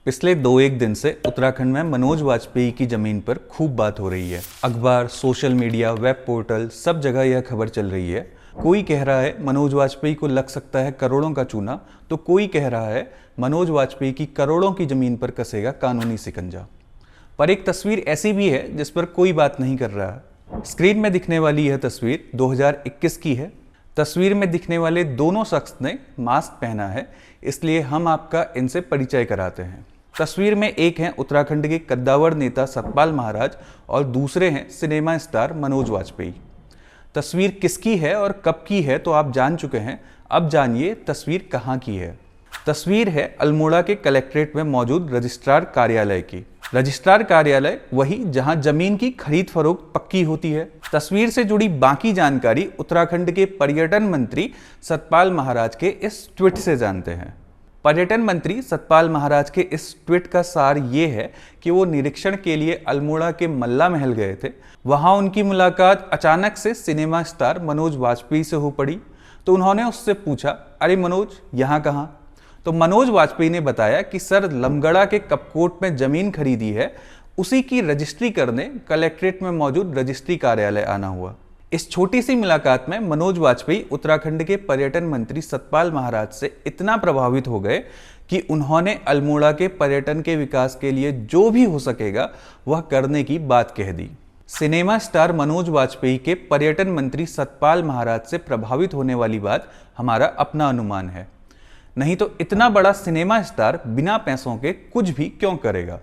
पिछले 2-1 दिन से उत्तराखंड में मनोज वाजपेयी की जमीन पर खूब बात हो रही है। अखबार, सोशल मीडिया, वेब पोर्टल, सब जगह यह खबर चल रही है। कोई कह रहा है मनोज वाजपेयी को लग सकता है करोड़ों का चूना, तो कोई कह रहा है मनोज वाजपेयी की करोड़ों की जमीन पर कसेगा कानूनी शिकंजा। पर एक तस्वीर ऐसी भी है जिस पर कोई बात नहीं कर रहा है। स्क्रीन में दिखने वाली यह तस्वीर 2021 की है। तस्वीर में दिखने वाले दोनों शख्स ने मास्क पहना है, इसलिए हम आपका इनसे परिचय कराते हैं। तस्वीर में एक हैं उत्तराखंड के कद्दावर नेता सतपाल महाराज और दूसरे हैं सिनेमा स्टार मनोज वाजपेयी। तस्वीर किसकी है और कब की है तो आप जान चुके हैं। अब जानिए तस्वीर कहाँ की है। तस्वीर है अल्मोड़ा के कलेक्ट्रेट में मौजूद रजिस्ट्रार कार्यालय की। रजिस्ट्रार कार्यालय वही जहां जमीन की खरीद फरोख्त पक्की होती है। तस्वीर से जुड़ी बाकी जानकारी उत्तराखंड के पर्यटन मंत्री सतपाल महाराज के इस ट्वीट से जानते हैं। पर्यटन मंत्री सतपाल महाराज के इस ट्वीट का सार ये है कि वो निरीक्षण के लिए अल्मोड़ा के मल्ला महल गए थे। वहां उनकी मुलाकात अचानक से सिनेमा स्टार मनोज वाजपेयी से हो पड़ी, तो उन्होंने उससे पूछा, अरे मनोज यहाँ कहाँ? तो मनोज वाजपेयी ने बताया कि सर लमगड़ा के कपकोट में जमीन खरीदी है, उसी की रजिस्ट्री करने कलेक्ट्रेट में मौजूद रजिस्ट्री कार्यालय आना हुआ। इस छोटी सी मुलाकात में मनोज वाजपेयी उत्तराखंड के पर्यटन मंत्री सतपाल महाराज से इतना प्रभावित हो गए कि उन्होंने अल्मोड़ा के पर्यटन के विकास के लिए जो भी हो सकेगा वह करने की बात कह दी। सिनेमा स्टार मनोज वाजपेयी के पर्यटन मंत्री सतपाल महाराज से प्रभावित होने वाली बात हमारा अपना अनुमान है, नहीं तो इतना बड़ा सिनेमा स्टार बिना पैसों के कुछ भी क्यों करेगा।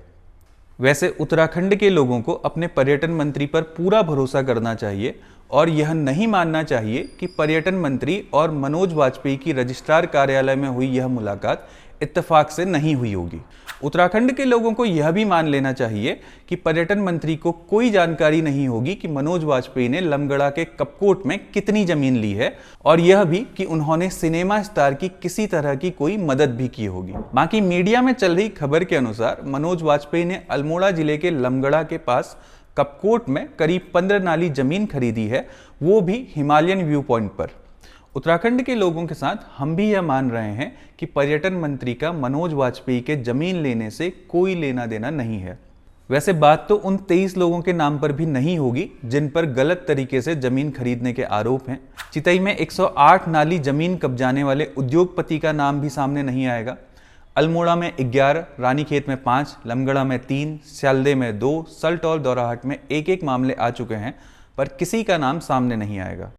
वैसे उत्तराखंड के लोगों को अपने पर्यटन मंत्री पर पूरा भरोसा करना चाहिए और यह नहीं मानना चाहिए कि पर्यटन मंत्री और मनोज वाजपेयी की रजिस्ट्रार कार्यालय में हुई यह मुलाकात इत्तेफाक से नहीं हुई होगी। उत्तराखंड के लोगों को यह भी मान लेना चाहिए कि पर्यटन मंत्री को कोई जानकारी नहीं होगी कि मनोज वाजपेयी ने लमगड़ा के कपकोट में कितनी जमीन ली है, और यह भी कि उन्होंने सिनेमा स्टार की किसी तरह की कोई मदद भी की होगी। बाकी मीडिया में चल रही खबर के अनुसार मनोज वाजपेयी ने अल्मोड़ा जिले के लमगड़ा के पास कपकोट में करीब 15 नाली जमीन खरीदी है, वो भी हिमालयन व्यू पॉइंट पर। उत्तराखंड के लोगों के साथ हम भी यह मान रहे हैं कि पर्यटन मंत्री का मनोज वाजपेयी के जमीन लेने से कोई लेना देना नहीं है। वैसे बात तो उन 23 लोगों के नाम पर भी नहीं होगी जिन पर गलत तरीके से जमीन खरीदने के आरोप हैं। चितई में 108 नाली जमीन कब्जाने वाले उद्योगपति का नाम भी सामने नहीं आएगा। अल्मोड़ा में 11, रानीखेत में 5, लमगड़ा में 3, स्याल्दे में 2, सल्टौल दौराहाट में एक मामले आ चुके हैं, पर किसी का नाम सामने नहीं आएगा।